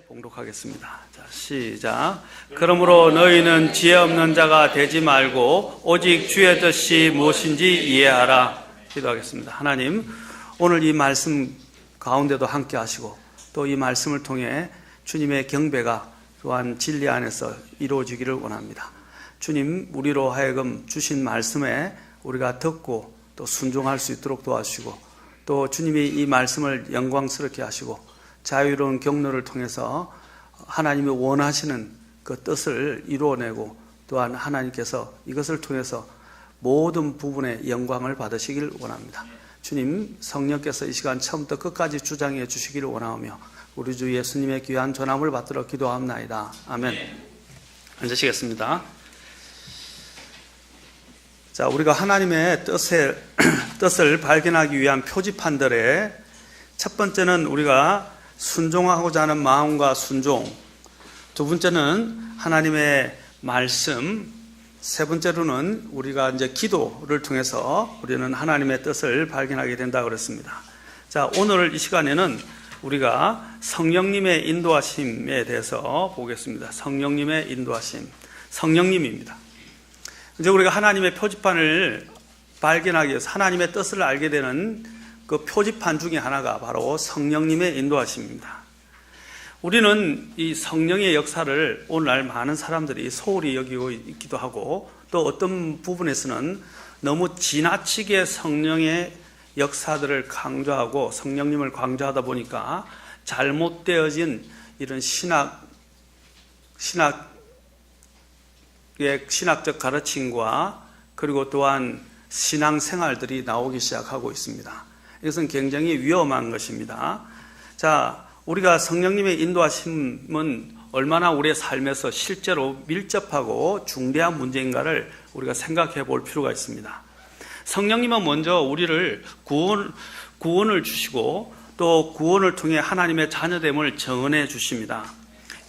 봉독하겠습니다. 자, 시작. 그러므로 너희는 지혜 없는 자가 되지 말고 오직 주의 뜻이 무엇인지 이해하라. 기도하겠습니다. 하나님, 오늘 이 말씀 가운데도 함께 하시고 또 이 말씀을 통해 주님의 경배가 또한 진리 안에서 이루어지기를 원합니다. 주님, 우리로 하여금 주신 말씀에 우리가 듣고 또 순종할 수 있도록 도와주시고 또 주님이 이 말씀을 영광스럽게 하시고 자유로운 경로를 통해서 하나님이 원하시는 그 뜻을 이루어내고 또한 하나님께서 이것을 통해서 모든 부분에 영광을 받으시길 원합니다. 주님, 성령께서 이 시간 처음부터 끝까지 주장해 주시기를 원하오며 우리 주 예수님의 귀한 전함을 받들어 기도합나이다. 아멘. 앉으시겠습니다. 자, 우리가 하나님의 뜻을 발견하기 위한 표지판들의 첫 번째는 우리가 순종하고자 하는 마음과 순종, 두 번째는 하나님의 말씀, 세 번째로는 우리가 이제 기도를 통해서 우리는 하나님의 뜻을 발견하게 된다고 그랬습니다. 자, 오늘 이 시간에는 우리가 성령님의 인도하심에 대해서 보겠습니다. 성령님의 인도하심, 성령님입니다. 이제 우리가 하나님의 표지판을 발견하기 위해서 하나님의 뜻을 알게 되는 그 표지판 중에 하나가 바로 성령님의 인도하심입니다. 우리는 이 성령의 역사를 오늘날 많은 사람들이 소홀히 여기고 있기도 하고 또 어떤 부분에서는 너무 지나치게 성령의 역사들을 강조하고 성령님을 강조하다 보니까 잘못되어진 이런 신학적 가르침과 그리고 또한 신앙생활들이 나오기 시작하고 있습니다. 이것은 굉장히 위험한 것입니다. 자, 우리가 성령님의 인도하심은 얼마나 우리의 삶에서 실제로 밀접하고 중대한 문제인가를 우리가 생각해 볼 필요가 있습니다. 성령님은 먼저 우리를 구원을 주시고 또 구원을 통해 하나님의 자녀됨을 증언해 주십니다.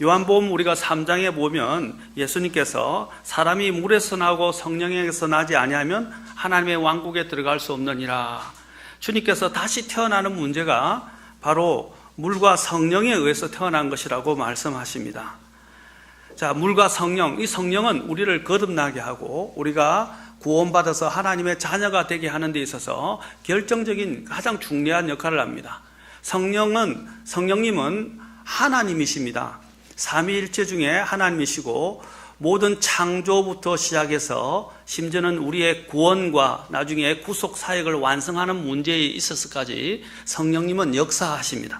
요한복음 우리가 3장에 보면 예수님께서 사람이 물에서 나고 성령에게서 나지 아니하면 하나님의 왕국에 들어갈 수 없느니라. 주님께서 다시 태어나는 문제가 바로 물과 성령에 의해서 태어난 것이라고 말씀하십니다. 자, 물과 성령, 이 성령은 우리를 거듭나게 하고 우리가 구원받아서 하나님의 자녀가 되게 하는 데 있어서 결정적인 가장 중요한 역할을 합니다. 성령님은 하나님이십니다. 삼위일체 중에 하나님이시고 모든 창조부터 시작해서 심지어는 우리의 구원과 나중에 구속 사역을 완성하는 문제에 있어서까지 성령님은 역사하십니다.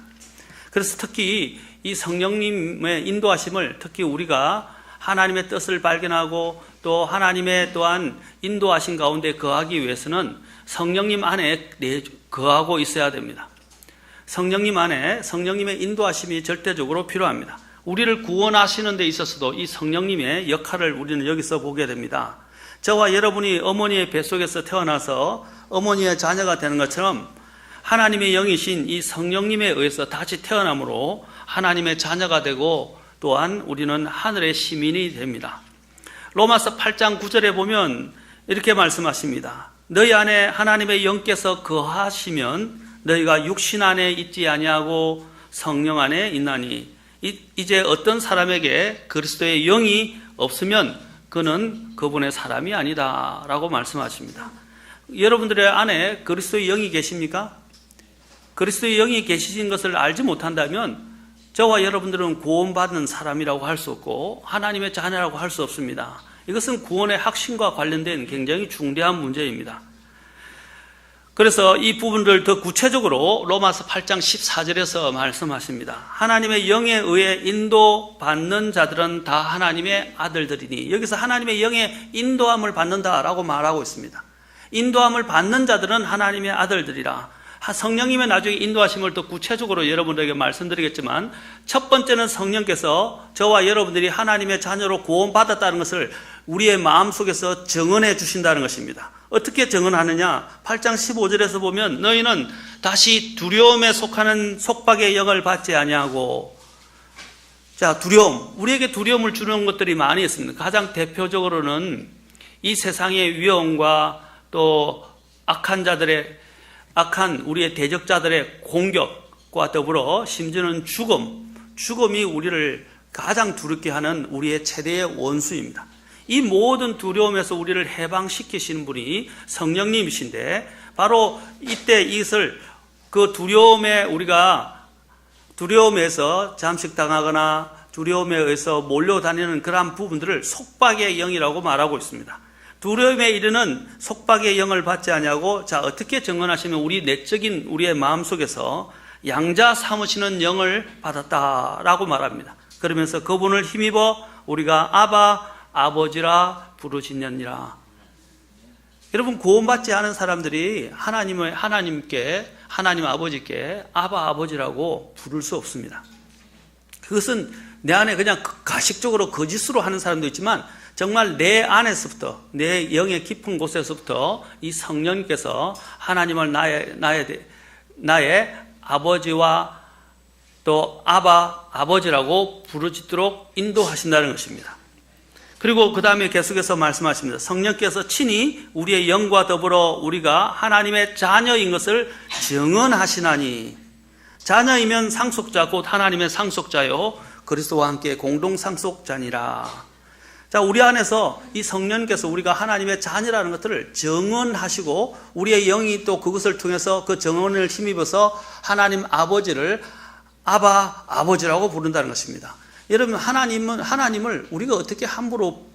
그래서 특히 이 성령님의 인도하심을 특히 우리가 하나님의 뜻을 발견하고 또 하나님의 또한 인도하신 가운데 거하기 위해서는 성령님 안에 거하고 있어야 됩니다. 성령님 안에 성령님의 인도하심이 절대적으로 필요합니다. 우리를 구원하시는 데 있어서도 이 성령님의 역할을 우리는 여기서 보게 됩니다. 저와 여러분이 어머니의 뱃속에서 태어나서 어머니의 자녀가 되는 것처럼 하나님의 영이신 이 성령님에 의해서 다시 태어남으로 하나님의 자녀가 되고 또한 우리는 하늘의 시민이 됩니다. 로마서 8장 9절에 보면 이렇게 말씀하십니다. 너희 안에 하나님의 영께서 거하시면 너희가 육신 안에 있지 아니하고 성령 안에 있나니 이제 어떤 사람에게 그리스도의 영이 없으면 그는 그분의 사람이 아니다 라고 말씀하십니다. 여러분들의 안에 그리스도의 영이 계십니까? 그리스도의 영이 계시신 것을 알지 못한다면 저와 여러분들은 구원받는 사람이라고 할 수 없고 하나님의 자녀라고 할 수 없습니다. 이것은 구원의 확신과 관련된 굉장히 중대한 문제입니다. 그래서 이 부분을 더 구체적으로 로마서 8장 14절에서 말씀하십니다. 하나님의 영에 의해 인도받는 자들은 다 하나님의 아들들이니, 여기서 하나님의 영의 인도함을 받는다라고 말하고 있습니다. 인도함을 받는 자들은 하나님의 아들들이라. 성령님의 나중에 인도하심을 더 구체적으로 여러분들에게 말씀드리겠지만, 첫 번째는 성령께서 저와 여러분들이 하나님의 자녀로 구원받았다는 것을 우리의 마음속에서 증언해 주신다는 것입니다. 어떻게 증언하느냐? 8장 15절에서 보면 너희는 다시 두려움에 속하는 속박의 영을 받지 아니하고, 자, 두려움, 우리에게 두려움을 주는 것들이 많이 있습니다. 가장 대표적으로는 이 세상의 위험과 또 악한 우리의 대적자들의 공격과 더불어 심지어는 죽음이 우리를 가장 두렵게 하는 우리의 최대의 원수입니다. 이 모든 두려움에서 우리를 해방시키시는 분이 성령님이신데, 바로 이때 이것을 그 두려움에서 잠식당하거나 두려움에 의해서 몰려다니는 그러한 부분들을 속박의 영이라고 말하고 있습니다. 두려움에 이르는 속박의 영을 받지 아니하고, 자, 어떻게 증언하시면 우리의 마음속에서 양자 삼으시는 영을 받았다라고 말합니다. 그러면서 그분을 힘입어 우리가 아바 아버지라 부르시느니라. 여러분, 구원받지 않은 사람들이 하나님 아버지께 아바 아버지라고 부를 수 없습니다. 그것은 내 안에 그냥 가식적으로 거짓으로 하는 사람도 있지만, 정말 내 안에서부터, 내 영의 깊은 곳에서부터 이 성령님께서 하나님을 나의 아버지와 또 아바 아버지라고 부르짖도록 인도하신다는 것입니다. 그리고 그 다음에 계속해서 말씀하십니다. 성령께서 친히 우리의 영과 더불어 우리가 하나님의 자녀인 것을 증언하시나니, 자녀이면 상속자 곧 하나님의 상속자요 그리스도와 함께 공동 상속자니라. 자, 우리 안에서 이 성령께서 우리가 하나님의 자녀라는 것들을 증언하시고, 우리의 영이 또 그것을 통해서 그 증언을 힘입어서 하나님 아버지를 아바 아버지라고 부른다는 것입니다. 여러분, 하나님을 우리가 어떻게 함부로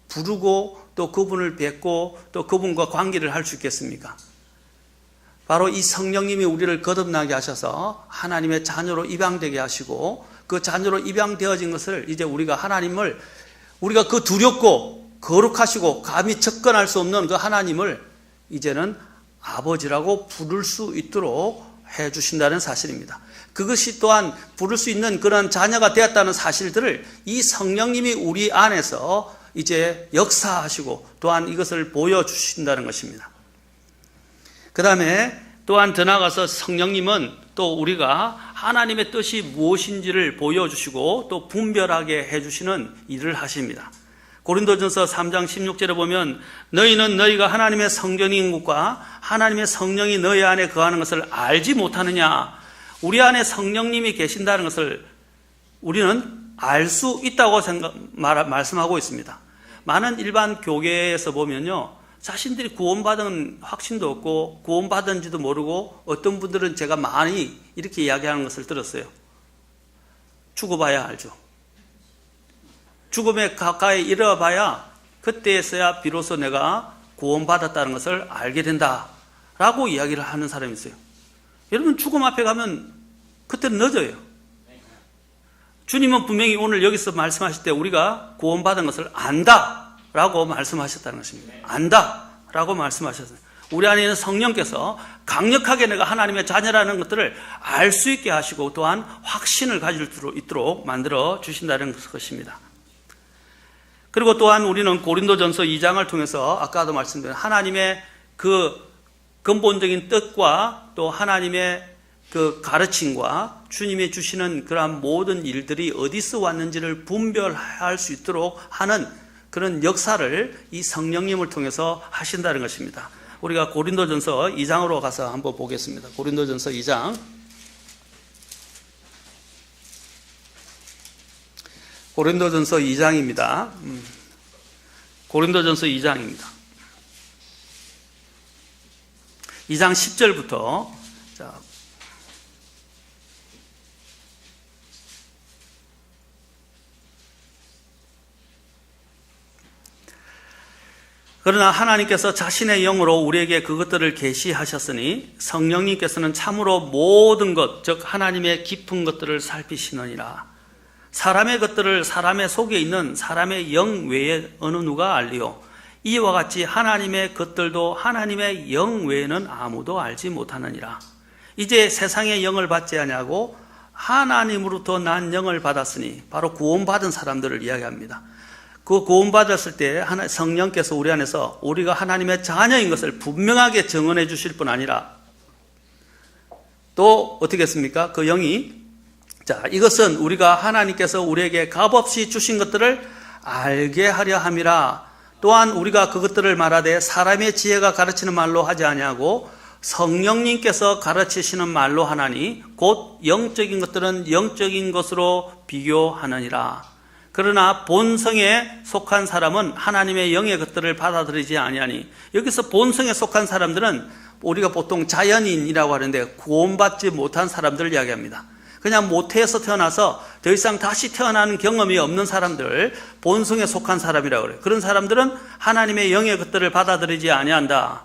부르고 또 그분을 뵙고 또 그분과 관계를 할 수 있겠습니까? 바로 이 성령님이 우리를 거듭나게 하셔서 하나님의 자녀로 입양되게 하시고, 그 자녀로 입양되어진 것을 이제 우리가 그 두렵고 거룩하시고 감히 접근할 수 없는 그 하나님을 이제는 아버지라고 부를 수 있도록 해주신다는 사실입니다. 그것이 또한 부를 수 있는 그런 자녀가 되었다는 사실들을 이 성령님이 우리 안에서 이제 역사하시고 또한 이것을 보여주신다는 것입니다. 그 다음에 또한 더 나아가서 성령님은 또 우리가 하나님의 뜻이 무엇인지를 보여주시고 또 분별하게 해주시는 일을 하십니다. 고린도전서 3장 16절에 보면, 너희는 너희가 하나님의 성전인 것과 하나님의 성령이 너희 안에 거하는 것을 알지 못하느냐. 우리 안에 성령님이 계신다는 것을 우리는 알 수 있다고 말씀하고 있습니다. 많은 일반 교계에서 보면요, 자신들이 구원받은 확신도 없고 구원받은지도 모르고, 어떤 분들은 제가 많이 이렇게 이야기하는 것을 들었어요. 죽어봐야 알죠. 죽음에 가까이 이르러봐야 그때에서야 비로소 내가 구원받았다는 것을 알게 된다라고 이야기를 하는 사람이 있어요. 여러분, 죽음 앞에 가면 그때는 늦어요. 주님은 분명히 오늘 여기서 말씀하실 때 우리가 구원받은 것을 안다라고 말씀하셨다는 것입니다. 안다라고 말씀하셨어요. 우리 안에 있는 성령께서 강력하게 내가 하나님의 자녀라는 것들을 알 수 있게 하시고 또한 확신을 가질 수 있도록 만들어 주신다는 것입니다. 그리고 또한 우리는 고린도전서 2장을 통해서 아까도 말씀드린 하나님의 그 근본적인 뜻과 또 하나님의 그 가르침과 주님이 주시는 그러한 모든 일들이 어디서 왔는지를 분별할 수 있도록 하는 그런 역사를 이 성령님을 통해서 하신다는 것입니다. 우리가 고린도전서 2장으로 가서 한번 보겠습니다. 고린도전서 2장. 고린도전서 2장입니다. 고린도전서 2장입니다. 2장 10절부터 그러나 하나님께서 자신의 영으로 우리에게 그것들을 계시하셨으니 성령님께서는 참으로 모든 것, 즉 하나님의 깊은 것들을 살피시느니라. 사람의 것들을 사람의 속에 있는 사람의 영 외에 어느 누가 알리요. 이와 같이 하나님의 것들도 하나님의 영 외에는 아무도 알지 못하느니라. 이제 세상의 영을 받지 아니하고 하나님으로부터 난 영을 받았으니, 바로 구원받은 사람들을 이야기합니다. 그 구원받았을 때 성령께서 우리 안에서 우리가 하나님의 자녀인 것을 분명하게 증언해 주실 뿐 아니라 또 어떻게 했습니까? 그 영이 이것은 우리가 하나님께서 우리에게 값없이 주신 것들을 알게 하려 함이라. 또한 우리가 그것들을 말하되 사람의 지혜가 가르치는 말로 하지 아니하고 성령님께서 가르치시는 말로 하나니 곧 영적인 것들은 영적인 것으로 비교하느니라. 그러나 본성에 속한 사람은 하나님의 영의 것들을 받아들이지 아니하니, 여기서 본성에 속한 사람들은 우리가 보통 자연인이라고 하는데 구원받지 못한 사람들을 이야기합니다. 그냥 모태에서 태어나서 더 이상 다시 태어나는 경험이 없는 사람들, 본성에 속한 사람이라고 그래요. 그런 사람들은 하나님의 영의 것들을 받아들이지 아니한다.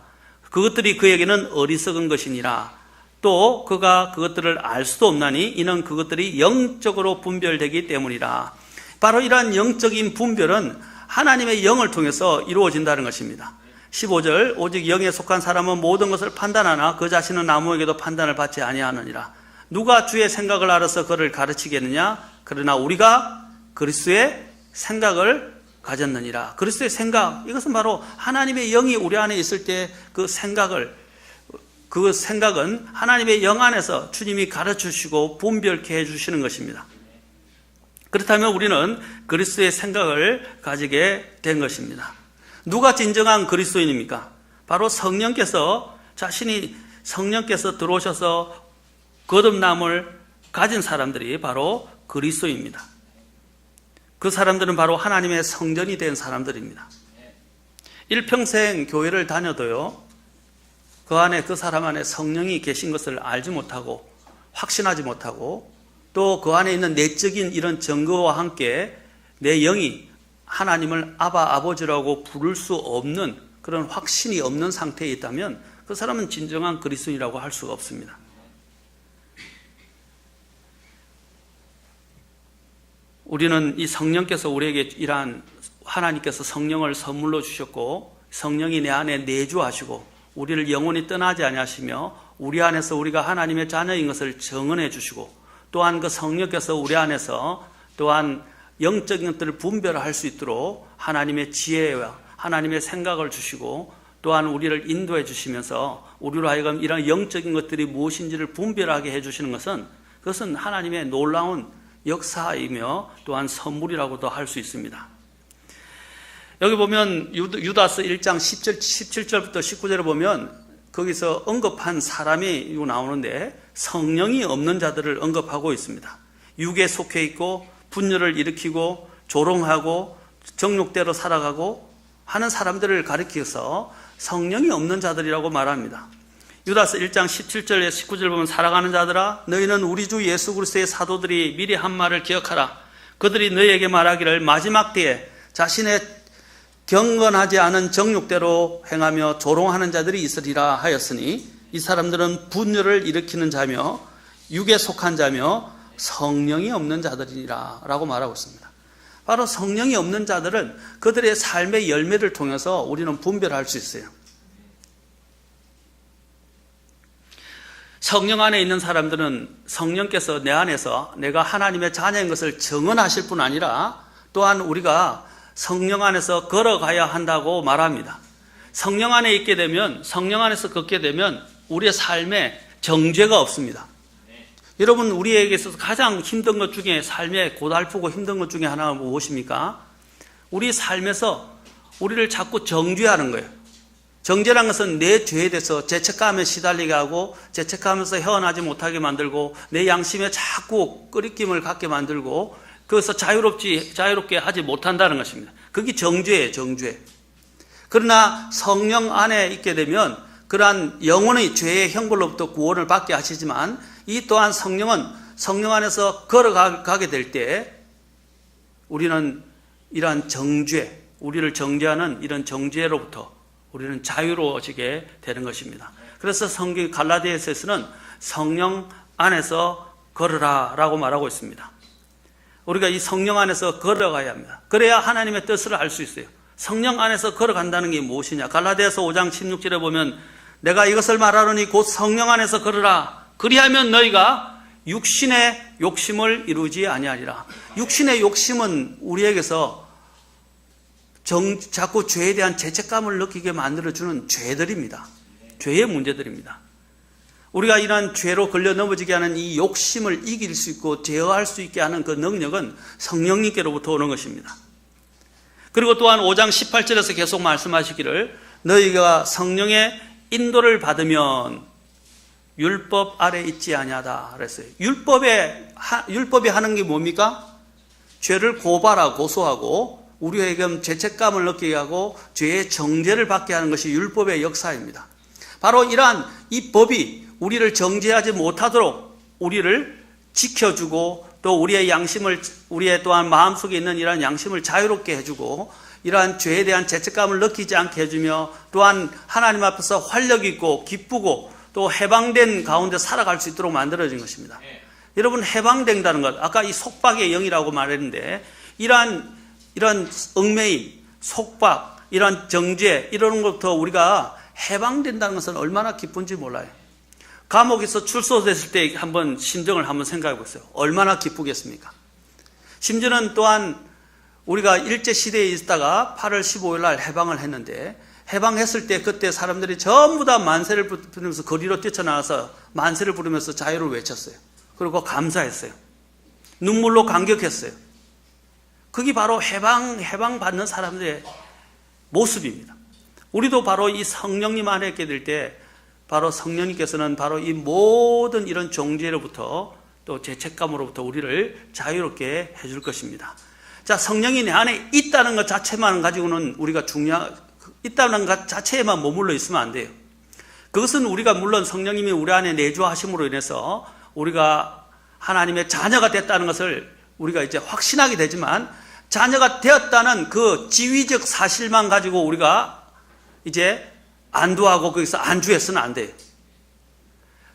그것들이 그에게는 어리석은 것이니라. 또 그가 그것들을 알 수도 없나니 이는 그것들이 영적으로 분별되기 때문이라. 바로 이러한 영적인 분별은 하나님의 영을 통해서 이루어진다는 것입니다. 15절, 오직 영에 속한 사람은 모든 것을 판단하나 그 자신은 아무에게도 판단을 받지 아니하느니라. 누가 주의 생각을 알아서 그를 가르치겠느냐? 그러나 우리가 그리스도의 생각을 가졌느니라. 그리스도의 생각, 이것은 바로 하나님의 영이 우리 안에 있을 때 그 생각은 하나님의 영 안에서 주님이 가르쳐주시고 분별케 해주시는 것입니다. 그렇다면 우리는 그리스도의 생각을 가지게 된 것입니다. 누가 진정한 그리스도인입니까? 바로 성령께서 들어오셔서 거듭남을 가진 사람들이 바로 그리스도입니다. 그 사람들은 바로 하나님의 성전이 된 사람들입니다. 일평생 교회를 다녀도요, 그 안에 그 사람 안에 성령이 계신 것을 알지 못하고 확신하지 못하고 또 그 안에 있는 내적인 이런 증거와 함께 내 영이 하나님을 아바 아버지라고 부를 수 없는 그런 확신이 없는 상태에 있다면 그 사람은 진정한 그리스도인이라고 할 수가 없습니다. 우리는 이 성령께서 우리에게 이러한 하나님께서 성령을 선물로 주셨고 성령이 내 안에 내주하시고 우리를 영원히 떠나지 아니하시며 우리 안에서 우리가 하나님의 자녀인 것을 증언해 주시고 또한 그 성령께서 우리 안에서 또한 영적인 것들을 분별할 수 있도록 하나님의 지혜와 하나님의 생각을 주시고 또한 우리를 인도해 주시면서 우리로 하여금 이런 영적인 것들이 무엇인지를 분별하게 해주시는 것은 그것은 하나님의 놀라운 역사이며 또한 선물이라고도 할 수 있습니다. 여기 보면 유다서 1장 17절부터 19절을 보면 거기서 언급한 사람이 나오는데 성령이 없는 자들을 언급하고 있습니다. 육에 속해 있고 분열을 일으키고 조롱하고 정욕대로 살아가고 하는 사람들을 가리켜서 성령이 없는 자들이라고 말합니다. 유다서 1장 17절에 19절 보면 살아가는 자들아 너희는 우리 주 예수 그리스도의 사도들이 미리 한 말을 기억하라. 그들이 너희에게 말하기를 마지막 때에 자신의 경건하지 않은 정욕대로 행하며 조롱하는 자들이 있으리라 하였으니 이 사람들은 분열을 일으키는 자며 육에 속한 자며 성령이 없는 자들이라 라고 말하고 있습니다. 바로 성령이 없는 자들은 그들의 삶의 열매를 통해서 우리는 분별할 수 있어요. 성령 안에 있는 사람들은 성령께서 내 안에서 내가 하나님의 자녀인 것을 증언하실 뿐 아니라 또한 우리가 성령 안에서 걸어가야 한다고 말합니다. 성령 안에 있게 되면, 성령 안에서 걷게 되면 우리의 삶에 정죄가 없습니다. 여러분, 우리에게 있어서 가장 힘든 것 중에, 삶에 고달프고 힘든 것 중에 하나가 무엇입니까? 우리 삶에서 우리를 자꾸 정죄하는 거예요. 정죄란 것은 내 죄에 대해서 죄책감에 시달리게 하고 죄책감에서 헤어나지 못하게 만들고 내 양심에 자꾸 끄리낌을 갖게 만들고 그래서 자유롭게 하지 못한다는 것입니다. 그게 정죄예요, 정죄. 그러나 성령 안에 있게 되면 그러한 영혼의 죄의 형벌로부터 구원을 받게 하시지만 이 또한 성령은 성령 안에서 걸어가게 될 때 우리는 이러한 정죄, 우리를 정죄하는 이런 정죄로부터 우리는 자유로워지게 되는 것입니다. 그래서 성경 갈라디아서에서는 성령 안에서 걸으라 라고 말하고 있습니다. 우리가 이 성령 안에서 걸어가야 합니다. 그래야 하나님의 뜻을 알 수 있어요. 성령 안에서 걸어간다는 게 무엇이냐? 갈라디아서 5장 16절에 보면 내가 이것을 말하노니 곧 성령 안에서 걸으라. 그리하면 너희가 육신의 욕심을 이루지 아니하리라. 육신의 욕심은 우리에게서 자꾸 죄에 대한 죄책감을 느끼게 만들어주는 죄들입니다. 죄의 문제들입니다. 우리가 이러한 죄로 걸려 넘어지게 하는 이 욕심을 이길 수 있고 제어할 수 있게 하는 그 능력은 성령님께로부터 오는 것입니다. 그리고 또한 5장 18절에서 계속 말씀하시기를 너희가 성령의 인도를 받으면 율법 아래 있지 아니하다 그랬어요. 율법이 하는 게 뭡니까? 죄를 고발하고 고소하고 우리에게 죄책감을 느끼게 하고 죄의 정죄를 받게 하는 것이 율법의 역사입니다. 바로 이러한 이 법이 우리를 정죄하지 못하도록 우리를 지켜주고 또 우리의 양심을, 우리의 또한 마음속에 있는 이러한 양심을 자유롭게 해주고 이러한 죄에 대한 죄책감을 느끼지 않게 해주며 또한 하나님 앞에서 활력 있고 기쁘고 또 해방된 가운데 살아갈 수 있도록 만들어진 것입니다. 여러분, 해방된다는 것, 아까 이 속박의 영이라고 말했는데 이러한 얽매임, 속박, 이러한 정죄 이런 것부터 우리가 해방된다는 것은 얼마나 기쁜지 몰라요. 감옥에서 출소됐을 때 한번 심정을 한번 생각해 보세요. 얼마나 기쁘겠습니까? 심지어는 또한 우리가 일제시대에 있다가 8월 15일 날 해방을 했는데 해방했을 때 그때 사람들이 전부 다 만세를 부르면서 거리로 뛰쳐나가서 만세를 부르면서 자유를 외쳤어요. 그리고 감사했어요. 눈물로 감격했어요. 그게 바로 해방받는 사람들의 모습입니다. 우리도 바로 이 성령님 안에 있게 될 때 바로 성령님께서는 바로 이 모든 이런 정죄로부터 또 죄책감으로부터 우리를 자유롭게 해줄 것입니다. 자, 성령이 내 안에 있다는 것 자체만 가지고는 우리가 있다는 것 자체에만 머물러 있으면 안 돼요. 그것은 우리가 물론 성령님이 우리 안에 내주하심으로 인해서 우리가 하나님의 자녀가 됐다는 것을 우리가 이제 확신하게 되지만 자녀가 되었다는 그 지위적 사실만 가지고 우리가 이제 안도하고 거기서 안주해서는 안 돼요.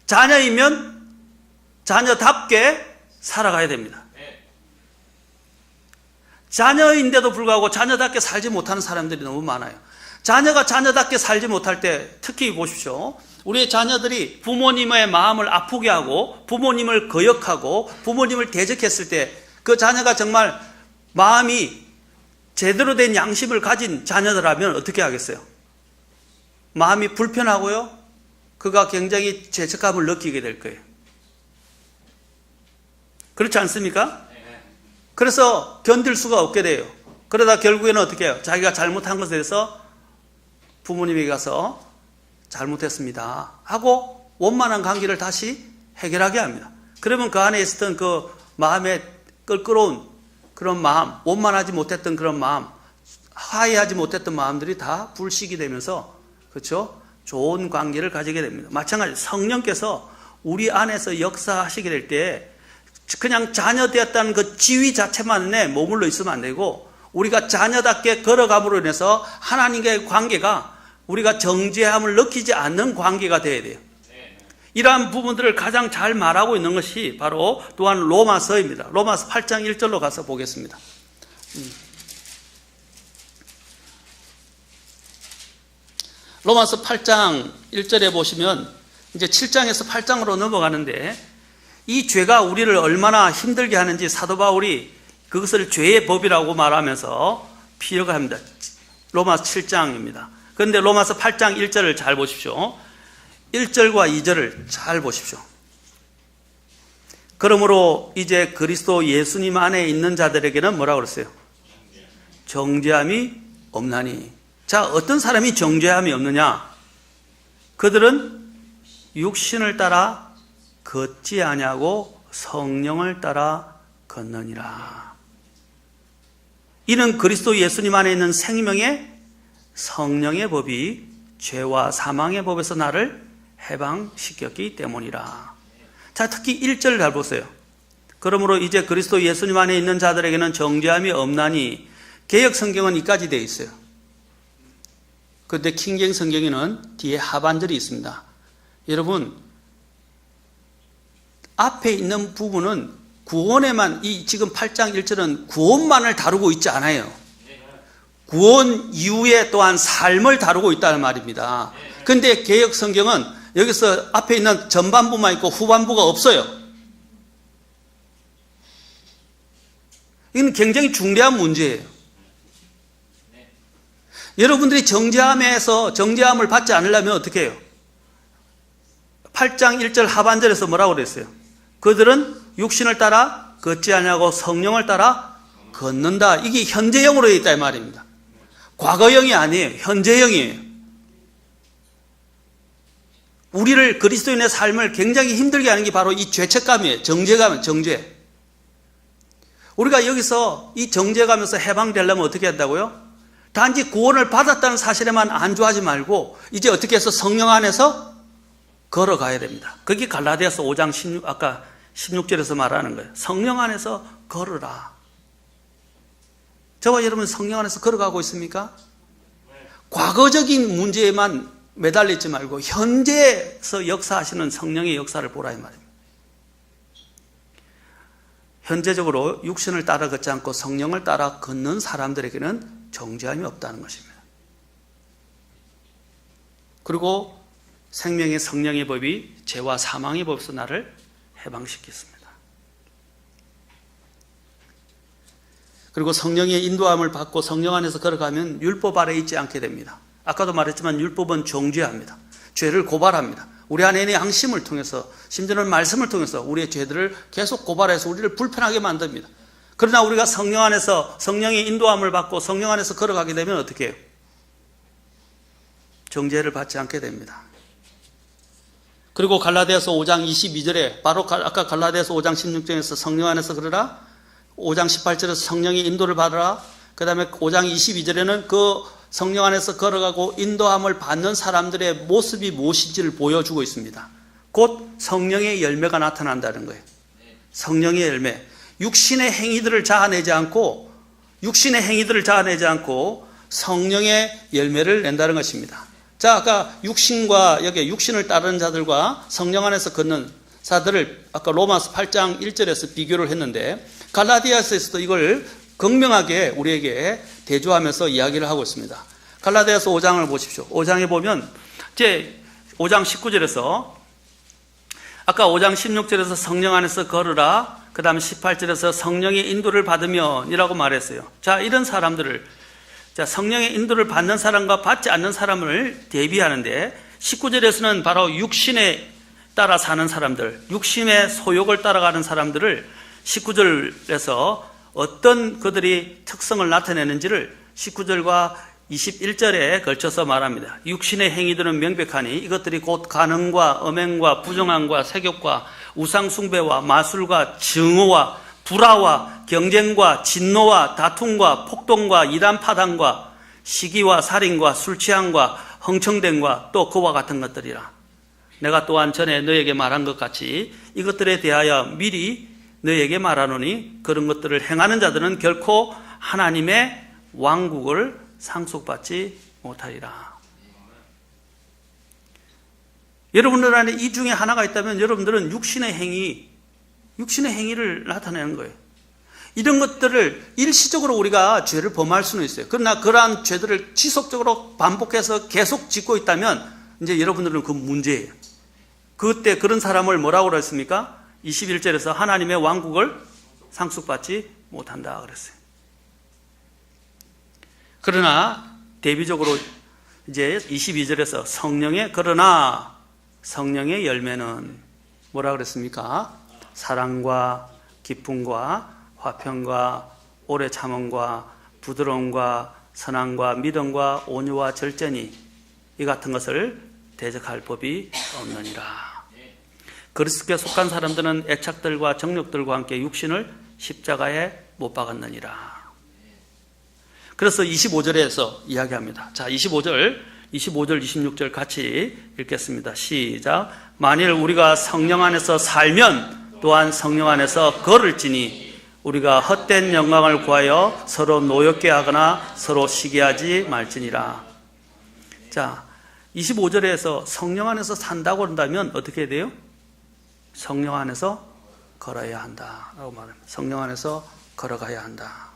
자녀이면 자녀답게 살아가야 됩니다. 자녀인데도 불구하고 자녀답게 살지 못하는 사람들이 너무 많아요. 자녀가 자녀답게 살지 못할 때 특히 보십시오. 우리의 자녀들이 부모님의 마음을 아프게 하고 부모님을 거역하고 부모님을 대적했을 때 그 자녀가 정말 마음이 제대로 된 양심을 가진 자녀들하면 어떻게 하겠어요? 마음이 불편하고요. 그가 굉장히 죄책감을 느끼게 될 거예요. 그렇지 않습니까? 그래서 견딜 수가 없게 돼요. 그러다 결국에는 어떻게 해요? 자기가 잘못한 것에 대해서 부모님에게 가서 잘못했습니다 하고 원만한 관계를 다시 해결하게 합니다. 그러면 그 안에 있었던 그 마음의 껄끄러운 그런 마음, 원만하지 못했던 그런 마음, 화해하지 못했던 마음들이 다 불식이 되면서 그렇죠? 좋은 관계를 가지게 됩니다. 마찬가지로 성령께서 우리 안에서 역사하시게 될 때 그냥 자녀 되었다는 그 지위 자체만에 머물러 있으면 안 되고 우리가 자녀답게 걸어감으로 인해서 하나님과의 관계가 우리가 정죄함을 느끼지 않는 관계가 되어야 돼요. 이러한 부분들을 가장 잘 말하고 있는 것이 바로 또한 로마서입니다. 로마서 8장 1절로 가서 보겠습니다. 로마서 8장 1절에 보시면 이제 7장에서 8장으로 넘어가는데 이 죄가 우리를 얼마나 힘들게 하는지 사도 바울이 그것을 죄의 법이라고 말하면서 피력을 합니다. 로마서 7장입니다. 그런데 로마서 8장 1절을 잘 보십시오. 1절과 2절을 잘 보십시오. 그러므로 이제 그리스도 예수님 안에 있는 자들에게는 뭐라고 그랬어요? 정죄함이 없나니. 자, 어떤 사람이 정죄함이 없느냐? 그들은 육신을 따라 걷지 아니하고 성령을 따라 걷느니라. 이는 그리스도 예수님 안에 있는 생명의 성령의 법이 죄와 사망의 법에서 나를 해방시켰기 때문이라. 자, 특히 1절 잘 보세요. 그러므로 이제 그리스도 예수님 안에 있는 자들에게는 정죄함이 없나니. 개역 성경은 이까지 되어 있어요. 그런데 킹제임 성경에는 뒤에 하반절이 있습니다. 여러분, 앞에 있는 부분은 구원에만, 이 지금 8장 1절은 구원만을 다루고 있지 않아요. 구원 이후에 또한 삶을 다루고 있다는 말입니다. 그런데 개역 성경은 여기서 앞에 있는 전반부만 있고 후반부가 없어요. 이건 굉장히 중대한 문제예요. 여러분들이 정죄함을 받지 않으려면 어떻게 해요? 8장 1절 하반절에서 뭐라고 그랬어요? 그들은 육신을 따라 걷지 아니하고 성령을 따라 걷는다. 이게 현재형으로 되어 있다 이 말입니다. 과거형이 아니에요. 현재형이에요. 우리를 그리스도인의 삶을 굉장히 힘들게 하는 게 바로 이 죄책감이에요. 정죄감은 정죄. 우리가 여기서 이 정죄감에서 해방되려면 어떻게 한다고요? 단지 구원을 받았다는 사실에만 안주하지 말고 이제 어떻게 해서 성령 안에서 걸어가야 됩니다. 그게 갈라디아서 5장 16, 아까 16절에서 말하는 거예요. 성령 안에서 걸으라. 저와 여러분 성령 안에서 걸어가고 있습니까? 과거적인 문제에만 매달리지 말고 현재에서 역사하시는 성령의 역사를 보라 이 말입니다. 현재적으로 육신을 따라 걷지 않고 성령을 따라 걷는 사람들에게는 정죄함이 없다는 것입니다. 그리고 생명의 성령의 법이 죄와 사망의 법에서 나를 해방시켰습니다. 그리고 성령의 인도함을 받고 성령 안에서 걸어가면 율법 아래 있지 않게 됩니다. 아까도 말했지만 율법은 정죄합니다. 죄를 고발합니다. 우리 안에 있는 양심을 통해서, 심지어는 말씀을 통해서 우리의 죄들을 계속 고발해서 우리를 불편하게 만듭니다. 그러나 우리가 성령 안에서 성령의 인도함을 받고 성령 안에서 걸어가게 되면 어떻게 해요? 정죄를 받지 않게 됩니다. 그리고 갈라디아서 5장 22절에 바로 아까 갈라디아서 5장 16절에서 성령 안에서 걸으라, 5장 18절에서 성령의 인도를 받으라, 그 다음에 5장 22절에는 그 성령 안에서 걸어가고 인도함을 받는 사람들의 모습이 무엇인지를 보여주고 있습니다. 곧 성령의 열매가 나타난다는 거예요. 성령의 열매. 육신의 행위들을 자아내지 않고 성령의 열매를 낸다는 것입니다. 자, 아까 육신과 여기 육신을 따르는 자들과 성령 안에서 걷는 자들을 아까 로마서 8장 1절에서 비교를 했는데 갈라디아서에서도 이걸 극명하게 우리에게 대조하면서 이야기를 하고 있습니다. 갈라디아서 5장을 보십시오. 5장에 보면 이제 5장 19절에서 아까 5장 16절에서 성령 안에서 걸으라, 그 다음에 18절에서 성령의 인도를 받으면 이라고 말했어요. 자, 이런 사람들을, 자, 성령의 인도를 받는 사람과 받지 않는 사람을 대비하는데 19절에서는 바로 육신에 따라 사는 사람들, 육신의 소욕을 따라가는 사람들을 19절에서 어떤 그들이 특성을 나타내는지를 19절과 21절에 걸쳐서 말합니다. 육신의 행위들은 명백하니 이것들이 곧 간음과 음행과 부정함과 세욕과 우상숭배와 마술과 증오와 불화와 경쟁과 진노와 다툼과 폭동과 이단파당과 시기와 살인과 술취함과 흥청됨과 또 그와 같은 것들이라. 내가 또한 전에 너에게 말한 것 같이 이것들에 대하여 미리 너에게 말하노니 그런 것들을 행하는 자들은 결코 하나님의 왕국을 상속받지 못하리라. 여러분들 안에 이 중에 하나가 있다면 여러분들은 육신의 행위를 나타내는 거예요. 이런 것들을 일시적으로 우리가 죄를 범할 수는 있어요. 그러나 그러한 죄들을 지속적으로 반복해서 계속 짓고 있다면 이제 여러분들은 그 문제예요. 그때 그런 사람을 뭐라고 그랬습니까? 21절에서 하나님의 왕국을 상속받지 못한다 그랬어요. 그러나 대비적으로 이제 22절에서 그러나 성령의 열매는 뭐라 그랬습니까? 사랑과 기쁨과 화평과 오래 참음과 부드러움과 선함과 믿음과 온유와 절제니 이 같은 것을 대적할 법이 없느니라. 그리스도께 속한 사람들은 애착들과 정욕들과 함께 육신을 십자가에 못 박았느니라. 그래서 25절에서 이야기합니다. 자, 25절, 26절 같이 읽겠습니다. 시작. 만일 우리가 성령 안에서 살면 또한 성령 안에서 걸을지니 우리가 헛된 영광을 구하여 서로 노엽게 하거나 서로 시기하지 말지니라. 자, 25절에서 성령 안에서 산다고 한다면 어떻게 돼요? 성령 안에서 걸어야 한다라고 말합니다. 성령 안에서 걸어가야 한다.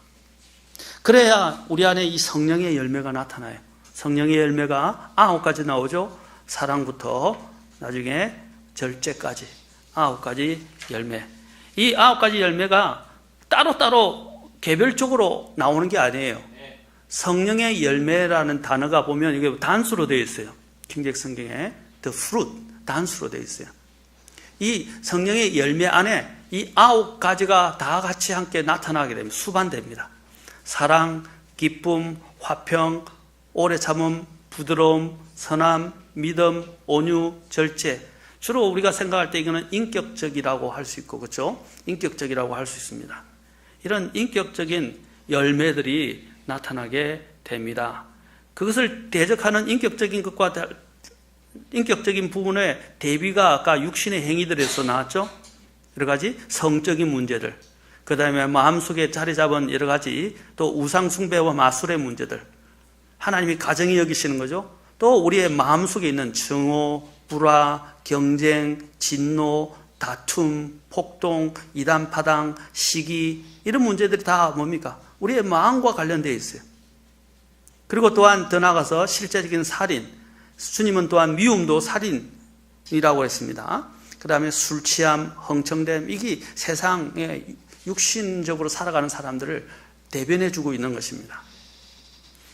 그래야 우리 안에 이 성령의 열매가 나타나요. 성령의 열매가 9가지 나오죠. 사랑부터 나중에 절제까지 9가지 열매. 이 9가지 열매가 따로따로 개별적으로 나오는 게 아니에요. 성령의 열매라는 단어가 보면 이게 단수로 되어 있어요. 킹잭 성경에 the fruit 단수로 되어 있어요. 이 성령의 열매 안에 이 9가지가 다 같이 함께 나타나게 됩니다. 수반됩니다. 사랑, 기쁨, 화평, 오래 참음, 부드러움, 선함, 믿음, 온유, 절제. 주로 우리가 생각할 때 이거는 인격적이라고 할 수 있고, 그렇죠? 인격적이라고 할 수 있습니다. 이런 인격적인 열매들이 나타나게 됩니다. 그것을 대적하는 인격적인 것과 인격적인 부분의 대비가 아까 육신의 행위들에서 나왔죠. 여러 가지 성적인 문제들, 그 다음에 마음속에 자리 잡은 여러 가지 또 우상숭배와 마술의 문제들, 하나님이 가정이 여기시는 거죠. 또 우리의 마음속에 있는 증오, 불화, 경쟁, 진노, 다툼, 폭동, 이단 파당, 시기, 이런 문제들이 다 뭡니까? 우리의 마음과 관련되어 있어요. 그리고 또한 더 나아가서 실제적인 살인, 주님은 또한 미움도 살인이라고 했습니다. 그 다음에 술 취함, 흥청됨, 이게 세상에 육신적으로 살아가는 사람들을 대변해주고 있는 것입니다.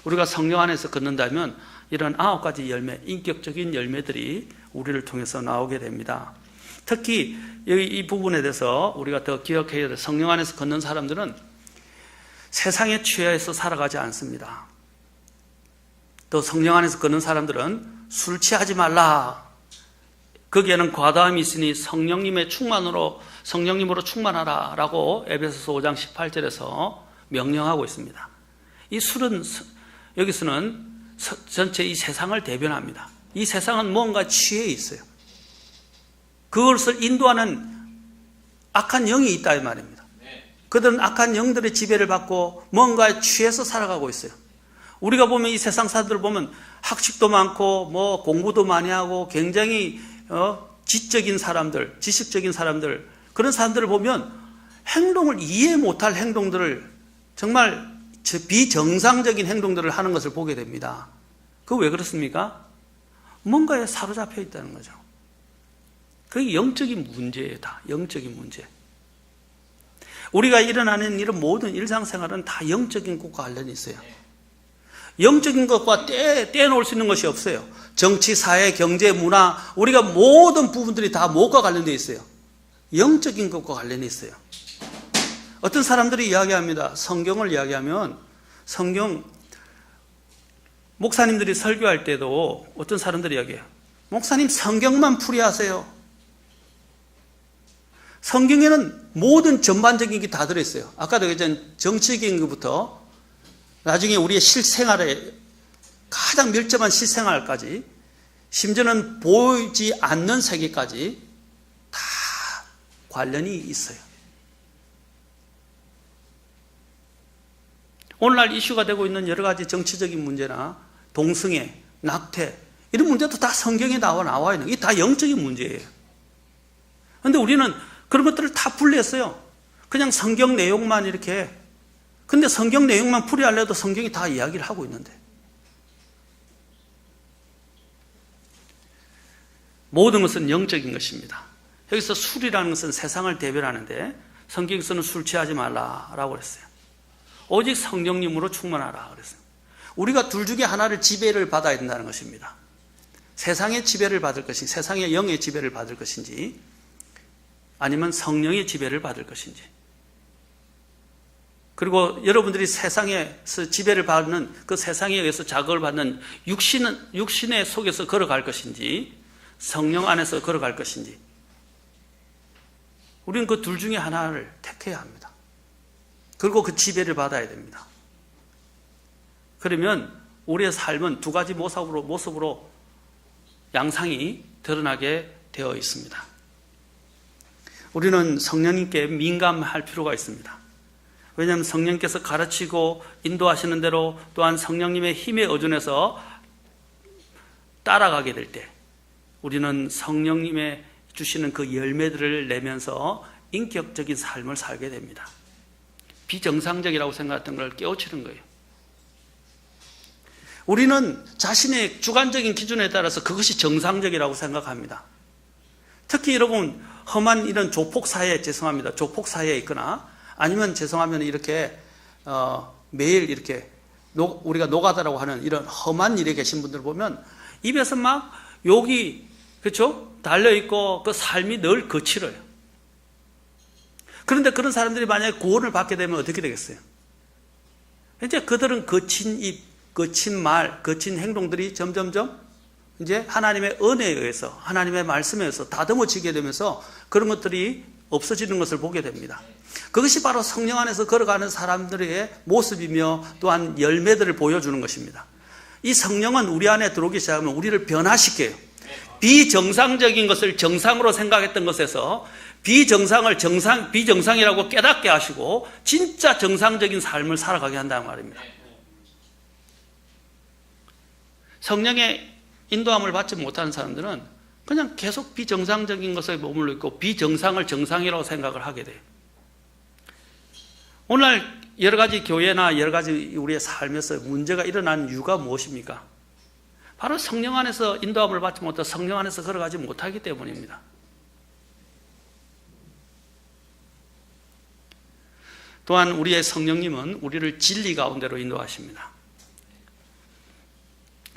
우리가 성령 안에서 걷는다면 이런 9가지 열매, 인격적인 열매들이 우리를 통해서 나오게 됩니다. 특히 이 부분에 대해서 우리가 더 기억해야 될, 성령 안에서 걷는 사람들은 세상에 취해서 살아가지 않습니다. 또 성령 안에서 걷는 사람들은 술 취하지 말라. 거기에는 과다함이 있으니 성령님의 충만으로, 성령님으로 충만하라 라고 에베소서 5장 18절에서 명령하고 있습니다. 이 술은 여기서는 전체 이 세상을 대변합니다. 이 세상은 뭔가 취해 있어요. 그것을 인도하는 악한 영이 있다 이 말입니다. 그들은 악한 영들의 지배를 받고 뭔가에 취해서 살아가고 있어요. 우리가 보면 이 세상 사람들을 보면 학식도 많고 뭐 공부도 많이 하고 굉장히 지적인 사람들, 지식적인 사람들, 그런 사람들을 보면 행동을 이해 못할 행동들을, 정말 비정상적인 행동들을 하는 것을 보게 됩니다. 그거 왜 그렇습니까? 뭔가에 사로잡혀 있다는 거죠. 그게 영적인 문제예요. 다 영적인 문제. 우리가 일어나는 이런 모든 일상생활은 다 영적인 것과 관련이 있어요. 영적인 것과 떼놓을 수 있는 것이 없어요. 정치, 사회, 경제, 문화, 우리가 모든 부분들이 다 무엇과 관련되어 있어요? 영적인 것과 관련이 있어요. 어떤 사람들이 이야기합니다. 성경을 이야기하면 목사님들이 설교할 때도 어떤 사람들이 이야기해요. 목사님 성경만 풀이하세요. 성경에는 모든 전반적인 게 다 들어있어요. 아까도 얘기했던 정치적인 것부터 나중에 우리의 실생활에 가장 밀접한 실생활까지, 심지어는 보이지 않는 세계까지 다 관련이 있어요. 오늘날 이슈가 되고 있는 여러 가지 정치적인 문제나 동성애, 낙태, 이런 문제도 다 성경에 나와 있는, 이게 다 영적인 문제예요. 그런데 우리는 그런 것들을 다 분리했어요. 그냥 성경 내용만 이렇게. 근데 성경 내용만 풀이하려도 성경이 다 이야기를 하고 있는데. 모든 것은 영적인 것입니다. 여기서 술이라는 것은 세상을 대변하는데 성경에서는 술 취하지 말라라고 그랬어요. 오직 성령님으로 충만하라 그랬어요. 우리가 둘 중에 하나를 지배를 받아야 된다는 것입니다. 세상의 지배를 받을 것인지, 세상의 영의 지배를 받을 것인지, 아니면 성령의 지배를 받을 것인지. 그리고 여러분들이 세상에서 지배를 받는, 그 세상에 의해서 자극을 받는 육신의 속에서 걸어갈 것인지, 성령 안에서 걸어갈 것인지, 우리는 그 둘 중에 하나를 택해야 합니다. 그리고 그 지배를 받아야 됩니다. 그러면 우리의 삶은 두 가지 모습으로 양상이 드러나게 되어 있습니다. 우리는 성령님께 민감할 필요가 있습니다. 왜냐하면 성령께서 가르치고 인도하시는 대로, 또한 성령님의 힘에 의존해서 따라가게 될 때 우리는 성령님의 주시는 그 열매들을 내면서 인격적인 삶을 살게 됩니다. 비정상적이라고 생각했던 걸 깨우치는 거예요. 우리는 자신의 주관적인 기준에 따라서 그것이 정상적이라고 생각합니다. 특히 여러분, 험한 이런 조폭사회에, 죄송합니다, 조폭사회에 있거나 아니면 죄송하면 이렇게 매일 이렇게 우리가 노가다라고 하는 이런 험한 일에 계신 분들 보면 입에서 막 욕이 그렇죠? 달려있고 그 삶이 늘 거칠어요. 그런데 그런 사람들이 만약에 구원을 받게 되면 어떻게 되겠어요? 이제 그들은 거친 입, 거친 말, 거친 행동들이 점점점 이제 하나님의 은혜에 의해서, 하나님의 말씀에 의해서 다듬어지게 되면서 그런 것들이 없어지는 것을 보게 됩니다. 그것이 바로 성령 안에서 걸어가는 사람들의 모습이며 또한 열매들을 보여주는 것입니다. 이 성령은 우리 안에 들어오기 시작하면 우리를 변화시켜요. 비정상적인 것을 정상으로 생각했던 것에서 비정상이라고 깨닫게 하시고 진짜 정상적인 삶을 살아가게 한다는 말입니다. 성령의 인도함을 받지 못하는 사람들은 그냥 계속 비정상적인 것에 머물러 있고 비정상을 정상이라고 생각을 하게 돼요. 오늘날 여러 가지 교회나 여러 가지 우리의 삶에서 문제가 일어나는 이유가 무엇입니까? 바로 성령 안에서 인도함을 받지 못하고 성령 안에서 걸어가지 못하기 때문입니다. 또한 우리의 성령님은 우리를 진리 가운데로 인도하십니다.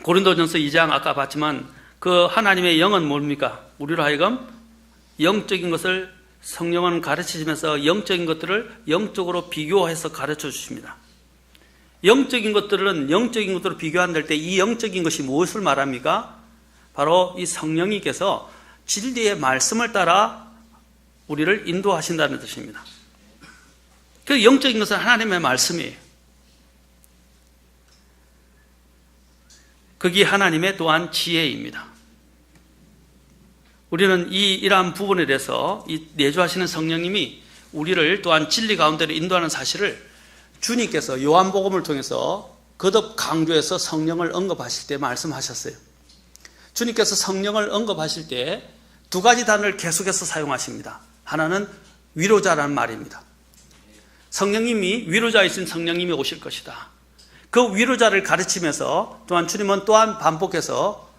고린도전서 2장 아까 봤지만 그 하나님의 영은 뭡니까? 우리로 하여금 영적인 것을 성령은 가르치시면서 영적인 것들을 영적으로 비교해서 가르쳐 주십니다. 영적인 것들은 영적인 것으로 비교한다할 때 이 영적인 것이 무엇을 말합니까? 바로 이 성령님께서 진리의 말씀을 따라 우리를 인도하신다는 뜻입니다. 그 영적인 것은 하나님의 말씀이에요. 그게 하나님의 또한 지혜입니다. 우리는 이러한 부분에 대해서 내주하시는 성령님이 우리를 또한 진리 가운데로 인도하는 사실을 주님께서 요한복음을 통해서 거듭 강조해서 성령을 언급하실 때 말씀하셨어요. 주님께서 성령을 언급하실 때 두 가지 단어를 계속해서 사용하십니다. 하나는 위로자라는 말입니다. 성령님이 위로자이신 성령님이 오실 것이다. 그 위로자를 가르치면서 또한 주님은 또한 반복해서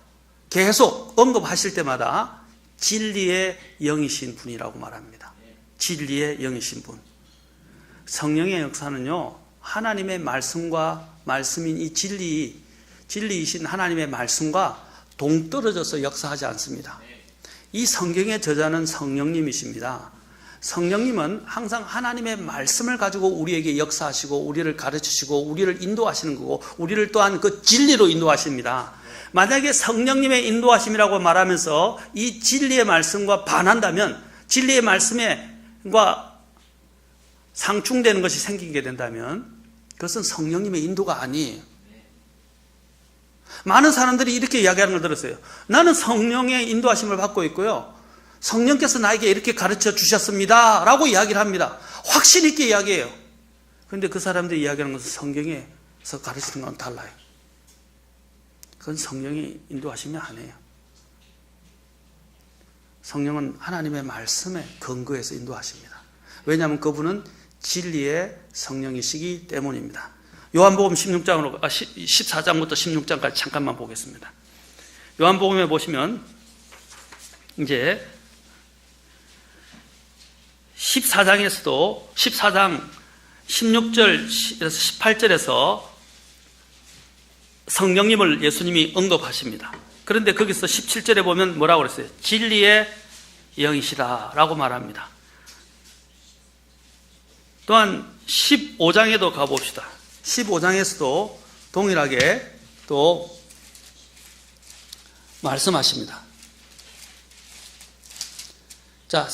계속 언급하실 때마다 진리의 영이신 분이라고 말합니다. 진리의 영이신 분. 성령의 역사는요, 하나님의 말씀과 말씀인 이 진리이신 하나님의 말씀과 동떨어져서 역사하지 않습니다. 이 성경의 저자는 성령님이십니다. 성령님은 항상 하나님의 말씀을 가지고 우리에게 역사하시고 우리를 가르치시고 우리를 인도하시는 거고 우리를 또한 그 진리로 인도하십니다. 만약에 성령님의 인도하심이라고 말하면서 이 진리의 말씀과 반한다면 진리의 말씀과 상충되는 것이 생기게 된다면 그것은 성령님의 인도가 아니에요. 많은 사람들이 이렇게 이야기하는 걸 들었어요. 나는 성령의 인도하심을 받고 있고요. 성령께서 나에게 이렇게 가르쳐 주셨습니다. 라고 이야기를 합니다. 확신 있게 이야기해요. 그런데 그 사람들이 이야기하는 것은 성경에서 가르치는 건 달라요. 그건 성령이 인도하심이 아니에요. 성령은 하나님의 말씀에 근거해서 인도하십니다. 왜냐하면 그분은 진리의 성령이시기 때문입니다. 요한복음 14장부터 16장까지 잠깐만 보겠습니다. 요한복음에 보시면 이제 14장에서도 14장 16절에서 18절에서 성령님을 예수님이 언급하십니다. 그런데 거기서 17절에 보면 뭐라고 그랬어요? 진리의 영이시다 라고 말합니다. 또한 15장에도 가봅시다. 15장에서도 동일하게 또 말씀하십니다. 자,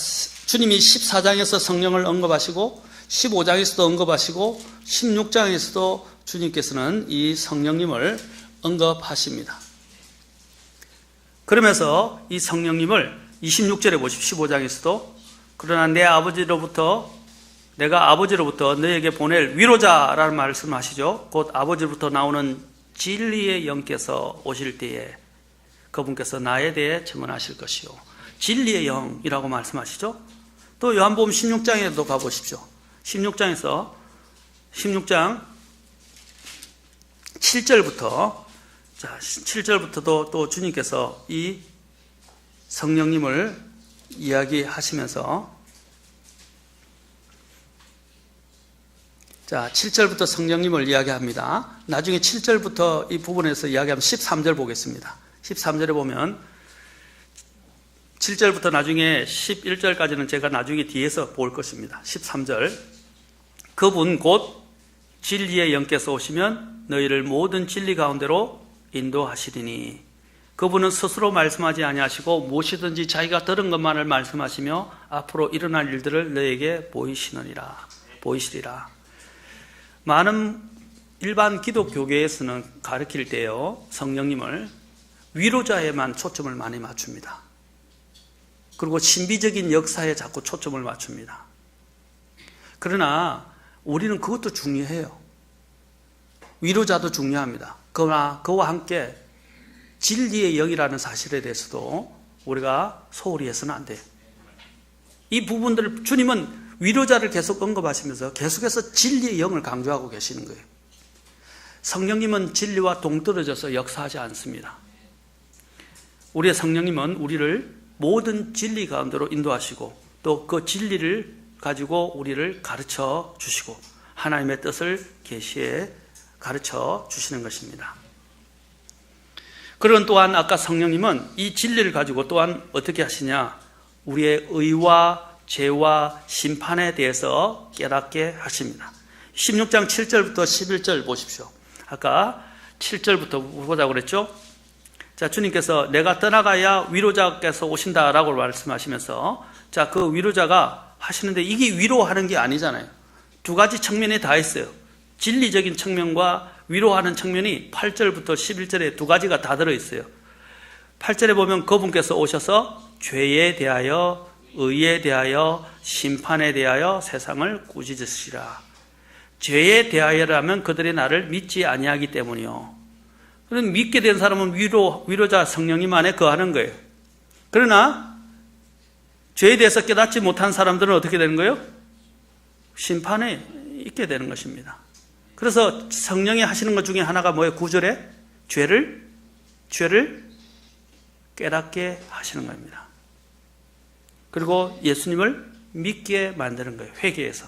주님이 14장에서 성령을 언급하시고 15장에서도 언급하시고 16장에서도 주님께서는 이 성령님을 언급하십니다. 그러면서 이 성령님을 26절에 보십시오. 15장에서도 그러나 내가 아버지로부터 너에게 보낼 위로자라는 말씀하시죠. 곧 아버지로부터 나오는 진리의 영께서 오실 때에 그분께서 나에 대해 증언하실 것이요. 진리의 영이라고 말씀하시죠. 또 요한복음 16장에도 가보십시오. 16장 7절부터 7절부터도 또 주님께서 이 성령님을 이야기하시면서 7절부터 성령님을 이야기합니다. 나중에 7절부터 이 부분에서 이야기하면 13절 보겠습니다. 13절에 보면 7절부터 나중에 11절까지는 제가 나중에 뒤에서 볼 것입니다. 13절. 그분 곧 진리의 영께서 오시면 너희를 모든 진리 가운데로 인도하시리니 그분은 스스로 말씀하지 아니하시고 무엇이든지 자기가 들은 것만을 말씀하시며 앞으로 일어날 일들을 너희에게 보이시리라. 많은 일반 기독교계에서는 가르칠 때요, 성령님을 위로자에만 초점을 많이 맞춥니다. 그리고 신비적인 역사에 자꾸 초점을 맞춥니다. 그러나 우리는 그것도 중요해요. 위로자도 중요합니다. 그러나 그와 함께 진리의 영이라는 사실에 대해서도 우리가 소홀히 해서는 안 돼요. 이 부분들을 주님은 위로자를 계속 언급하시면서 계속해서 진리의 영을 강조하고 계시는 거예요. 성령님은 진리와 동떨어져서 역사하지 않습니다. 우리의 성령님은 우리를 모든 진리 가운데로 인도하시고 또 그 진리를 가지고 우리를 가르쳐 주시고 하나님의 뜻을 계시해 가르쳐 주시는 것입니다. 그런 또한 아까 성령님은 이 진리를 가지고 또한 어떻게 하시냐? 우리의 의와 죄와 심판에 대해서 깨닫게 하십니다. 16장 7절부터 11절 보십시오. 아까 7절부터 보자고 그랬죠? 자, 주님께서 내가 떠나가야 위로자께서 오신다라고 말씀하시면서 자, 그 위로자가 하시는데 이게 위로하는 게 아니잖아요. 두 가지 측면이 다 있어요. 진리적인 측면과 위로하는 측면이 8절부터 11절에 두 가지가 다 들어있어요. 8절에 보면 그분께서 오셔서 죄에 대하여 의에 대하여 심판에 대하여 세상을 꾸짖으시라. 죄에 대하여라면 그들이 나를 믿지 아니하기 때문이요. 그런 믿게 된 사람은 위로자 성령님 안에 거하는 거예요. 그러나 죄에 대해서 깨닫지 못한 사람들은 어떻게 되는 거예요? 심판에 있게 되는 것입니다. 그래서 성령이 하시는 것 중에 하나가 뭐예요? 9절에 죄를 깨닫게 하시는 겁니다. 그리고 예수님을 믿게 만드는 거예요. 회개해서.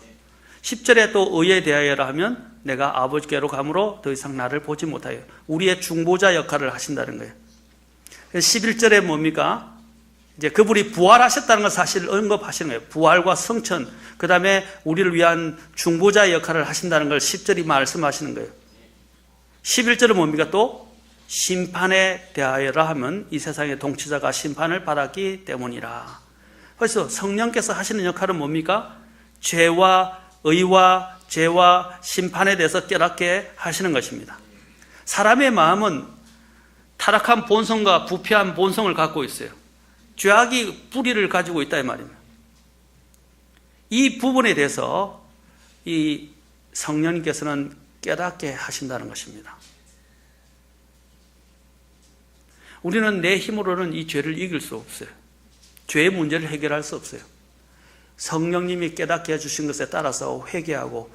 10절에 또 의에 대하여라 하면 내가 아버지께로 가므로 더 이상 나를 보지 못하여 우리의 중보자 역할을 하신다는 거예요. 11절에 뭡니까? 이제 그분이 부활하셨다는 걸 사실 언급하시는 거예요. 부활과 성천, 그 다음에 우리를 위한 중보자 역할을 하신다는 걸 10절이 말씀하시는 거예요. 11절은 뭡니까? 또 심판에 대하여라 하면 이 세상의 통치자가 심판을 받았기 때문이라. 그래서 성령께서 하시는 역할은 뭡니까? 죄와 의와 죄와 심판에 대해서 깨닫게 하시는 것입니다. 사람의 마음은 타락한 본성과 부패한 본성을 갖고 있어요. 죄악이 뿌리를 가지고 있다 이 말입니다. 이 부분에 대해서 이 성령님께서는 깨닫게 하신다는 것입니다. 우리는 내 힘으로는 이 죄를 이길 수 없어요. 죄의 문제를 해결할 수 없어요. 성령님이 깨닫게 해주신 것에 따라서 회개하고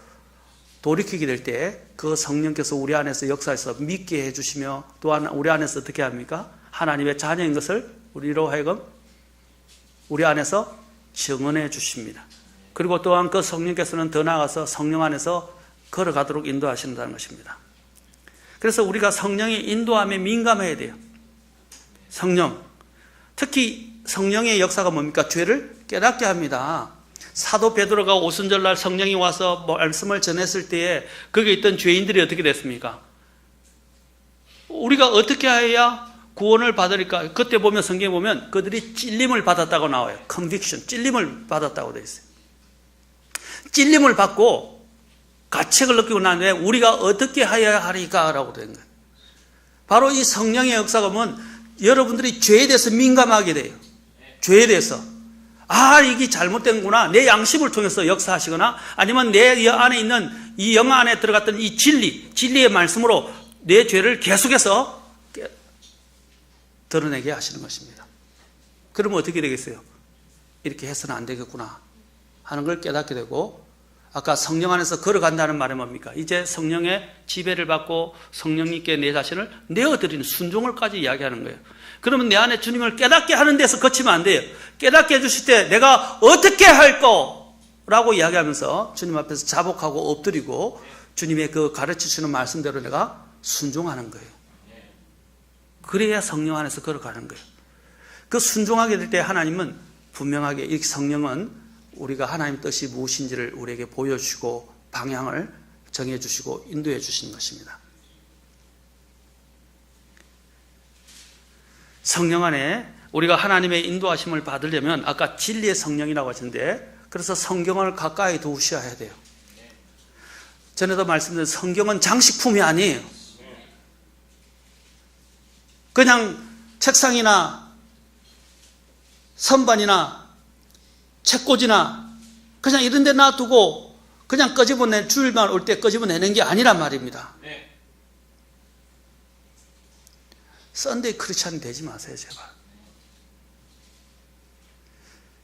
돌이키게 될 때 그 성령께서 우리 안에서 역사해서 믿게 해주시며 또한 우리 안에서 어떻게 합니까? 하나님의 자녀인 것을 우리로 하여금 우리 안에서 증언해 주십니다. 그리고 또한 그 성령께서는 더 나아가서 성령 안에서 걸어가도록 인도하신다는 것입니다. 그래서 우리가 성령의 인도함에 민감해야 돼요. 성령, 특히 성령의 역사가 뭡니까? 죄를 깨닫게 합니다. 사도 베드로가 오순절날 성령이 와서 말씀을 전했을 때에 거기에 있던 죄인들이 어떻게 됐습니까? 우리가 어떻게 해야 구원을 받으리까? 그때 보면 성경에 보면 그들이 찔림을 받았다고 나와요. conviction, 찔림을 받았다고 되어 있어요. 찔림을 받고 가책을 느끼고 난 후에 우리가 어떻게 해야 하리까? 라고 된 거예요. 바로 이 성령의 역사가 보면 여러분들이 죄에 대해서 민감하게 돼요. 죄에 대해서. 아, 이게 잘못된구나. 내 양심을 통해서 역사하시거나 아니면 내 안에 있는 이 영 안에 들어갔던 이 진리의 말씀으로 내 죄를 계속해서 드러내게 하시는 것입니다. 그러면 어떻게 되겠어요? 이렇게 해서는 안 되겠구나 하는 걸 깨닫게 되고, 아까 성령 안에서 걸어간다는 말은 뭡니까? 이제 성령의 지배를 받고 성령님께 내 자신을 내어드리는 순종을까지 이야기하는 거예요. 그러면 내 안에 주님을 깨닫게 하는 데서 그치면 안 돼요. 깨닫게 해주실 때 내가 어떻게 할 거라고 이야기하면서 주님 앞에서 자복하고 엎드리고 주님의 그 가르치시는 말씀대로 내가 순종하는 거예요. 그래야 성령 안에서 걸어가는 거예요. 그 순종하게 될 때 하나님은 분명하게 이 성령은 우리가 하나님 뜻이 무엇인지를 우리에게 보여주시고 방향을 정해주시고 인도해 주시는 것입니다. 성령 안에 우리가 하나님의 인도하심을 받으려면 아까 진리의 성령이라고 하셨는데 그래서 성경을 가까이 두셔야 돼요. 전에도 말씀드린 성경은 장식품이 아니에요. 그냥 책상이나 선반이나 책꽂이나 그냥 이런 데 놔두고 그냥 끄집어내 주일만 올 때 끄집어내는 게 아니란 말입니다. 썬데이 크리스찬이 되지 마세요, 제발.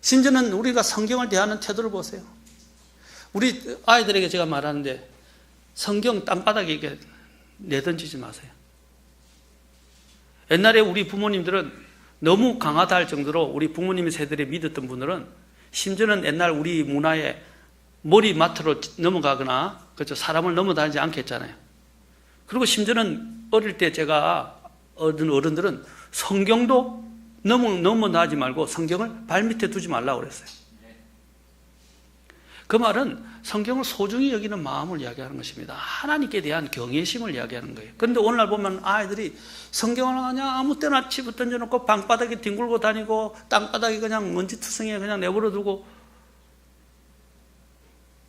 심지어는 우리가 성경을 대하는 태도를 보세요. 우리 아이들에게 제가 말하는데 성경 땅바닥에 이렇게 내던지지 마세요. 옛날에 우리 부모님들은 너무 강하다 할 정도로 우리 부모님의 세대를 믿었던 분들은 심지어는 옛날 우리 문화에 머리맡으로 넘어가거나 그렇죠, 사람을 넘어다니지 않겠잖아요. 그리고 심지어는 어릴 때 제가 어른들은 성경도 넘어나지 말고 성경을 발밑에 두지 말라고 그랬어요. 그 말은 성경을 소중히 여기는 마음을 이야기하는 것입니다. 하나님께 대한 경외심을 이야기하는 거예요. 그런데 오늘날 보면 아이들이 성경을 그냥 아무 때나 집어 던져놓고 방바닥에 뒹굴고 다니고 땅바닥에 그냥 먼지투성이에 그냥 내버려 두고,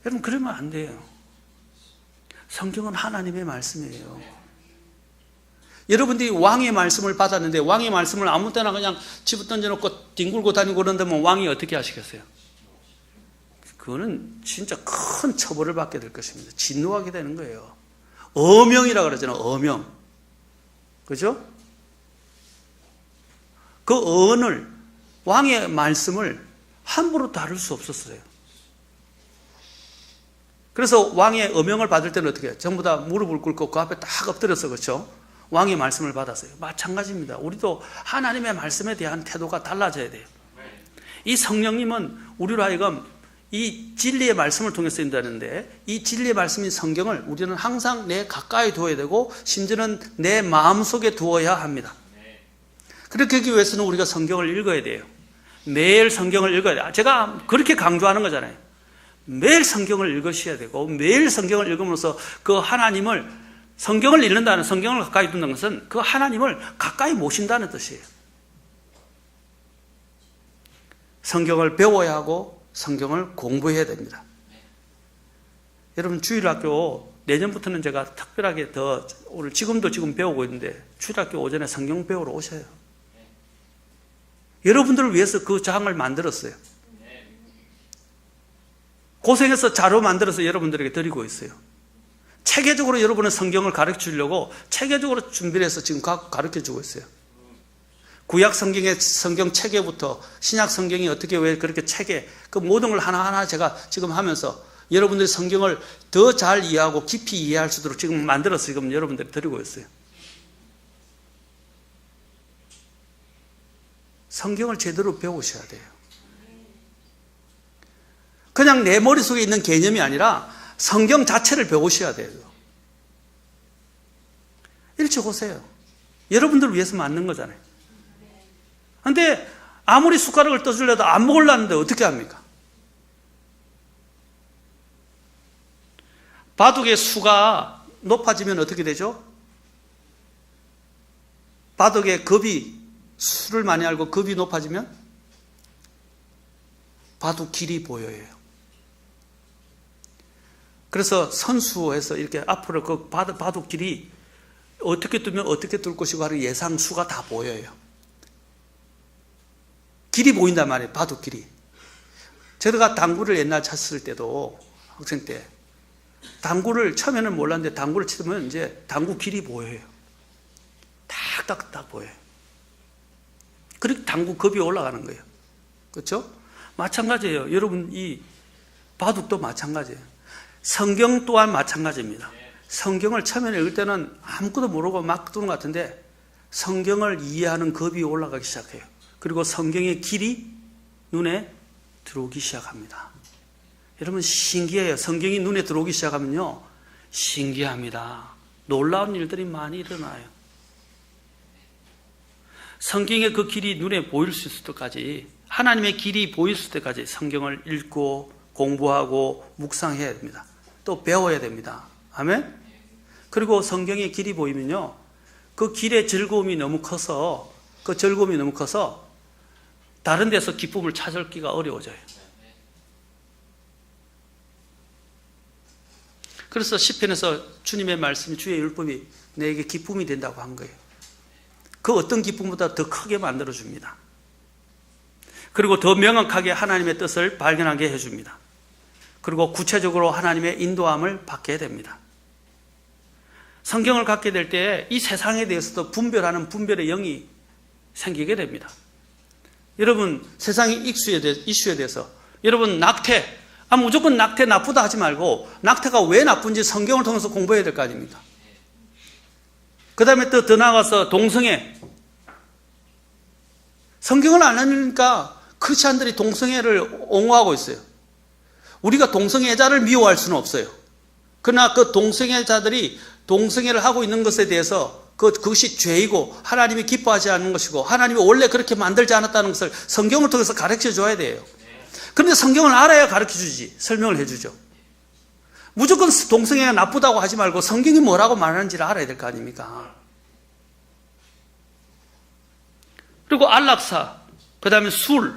여러분 그러면 안 돼요. 성경은 하나님의 말씀이에요. 여러분들이 왕의 말씀을 받았는데 왕의 말씀을 아무 때나 그냥 집어 던져놓고 뒹굴고 다니고 그런다면 왕이 어떻게 하시겠어요? 그거는 진짜 큰 처벌을 받게 될 것입니다. 진노하게 되는 거예요. 어명이라 그러잖아요. 어명. 그죠? 그 어언을, 왕의 말씀을 함부로 다룰 수 없었어요. 그래서 왕의 어명을 받을 때는 어떻게 해요? 전부 다 무릎을 꿇고 그 앞에 딱 엎드려서, 그렇죠? 왕의 말씀을 받았어요. 마찬가지입니다. 우리도 하나님의 말씀에 대한 태도가 달라져야 돼요. 이 성령님은 우리로 하여금 이 진리의 말씀을 통해서 인도하는데, 이 진리의 말씀인 성경을 우리는 항상 내 가까이 두어야 되고 심지어는 내 마음속에 두어야 합니다. 그렇게 하기 위해서는 우리가 성경을 읽어야 돼요. 매일 성경을 읽어야 돼요. 제가 그렇게 강조하는 거잖아요. 매일 성경을 읽으셔야 되고, 매일 성경을 읽음으로써 그 하나님을, 성경을 읽는다는, 성경을 가까이 둔다는 것은 그 하나님을 가까이 모신다는 뜻이에요. 성경을 배워야 하고 성경을 공부해야 됩니다. 여러분 주일학교 내년부터는 제가 특별하게 더, 오늘 지금도 지금 배우고 있는데 주일학교 오전에 성경 배우러 오셔요. 여러분들을 위해서 그 장을 만들었어요. 고생해서 자료 만들어서 여러분들에게 드리고 있어요. 체계적으로 여러분은 성경을 가르쳐 주려고 체계적으로 준비를 해서 지금 가르쳐 주고 있어요. 구약 성경의 성경 체계부터 신약 성경이 어떻게 왜 그렇게 체계, 그 모든 걸 하나하나 제가 지금 하면서 여러분들이 성경을 더 잘 이해하고 깊이 이해할 수 있도록 지금 만들어서 지금 여러분들이 드리고 있어요. 성경을 제대로 배우셔야 돼요. 그냥 내 머릿속에 있는 개념이 아니라 성경 자체를 배우셔야 돼요. 일찍 오세요. 여러분들을 위해서 만든 거잖아요. 그런데 아무리 숟가락을 떠주려도 안 먹으려는데 어떻게 합니까? 바둑의 수가 높아지면 어떻게 되죠? 바둑의 급이, 수를 많이 알고 급이 높아지면 바둑 길이 보여요. 그래서 선수에서 이렇게 앞으로 그 바둑 길이 어떻게 두면 어떻게 뚫을 것이고 하는 예상수가 다 보여요. 길이 보인단 말이에요. 바둑 길이. 제가 당구를 옛날 쳤을 때도 학생 때 당구를 처음에는 몰랐는데 당구를 치면 이제 당구 길이 보여요. 딱 보여요. 그렇게 당구 급이 올라가는 거예요. 그렇죠? 마찬가지예요. 여러분 이 바둑도 마찬가지예요. 성경 또한 마찬가지입니다. 성경을 처음에 읽을 때는 아무것도 모르고 막 두는 것 같은데 성경을 이해하는 급이 올라가기 시작해요. 그리고 성경의 길이 눈에 들어오기 시작합니다. 여러분 신기해요. 성경이 눈에 들어오기 시작하면요 신기합니다. 놀라운 일들이 많이 일어나요. 성경의 그 길이 눈에 보일 수 있을 때까지, 하나님의 길이 보일 수 있을 때까지 성경을 읽고 공부하고 묵상해야 됩니다. 또 배워야 됩니다. 아멘? 그리고 성경의 길이 보이면요, 그 길의 즐거움이 너무 커서, 다른 데서 기쁨을 찾기가 어려워져요. 그래서 시편에서 주님의 말씀이, 주의 율법이 내게 기쁨이 된다고 한 거예요. 그 어떤 기쁨보다 더 크게 만들어줍니다. 그리고 더 명확하게 하나님의 뜻을 발견하게 해줍니다. 그리고 구체적으로 하나님의 인도함을 받게 됩니다. 성경을 갖게 될 때 이 세상에 대해서도 분별하는 분별의 영이 생기게 됩니다. 여러분, 세상의 이슈에 대해서, 여러분, 낙태, 무조건 낙태 나쁘다 하지 말고 낙태가 왜 나쁜지 성경을 통해서 공부해야 될 거 아닙니까? 그 다음에 더 나아가서 동성애. 성경을 안 하니까 크리스찬들이 동성애를 옹호하고 있어요. 우리가 동성애자를 미워할 수는 없어요. 그러나 그 동성애자들이 동성애를 하고 있는 것에 대해서 그것이 죄이고 하나님이 기뻐하지 않는 것이고 하나님이 원래 그렇게 만들지 않았다는 것을 성경을 통해서 가르쳐 줘야 돼요. 그런데 성경을 알아야 가르쳐 주지, 설명을 해 주죠. 무조건 동성애가 나쁘다고 하지 말고 성경이 뭐라고 말하는지를 알아야 될 거 아닙니까? 그리고 안락사, 그 다음에 술,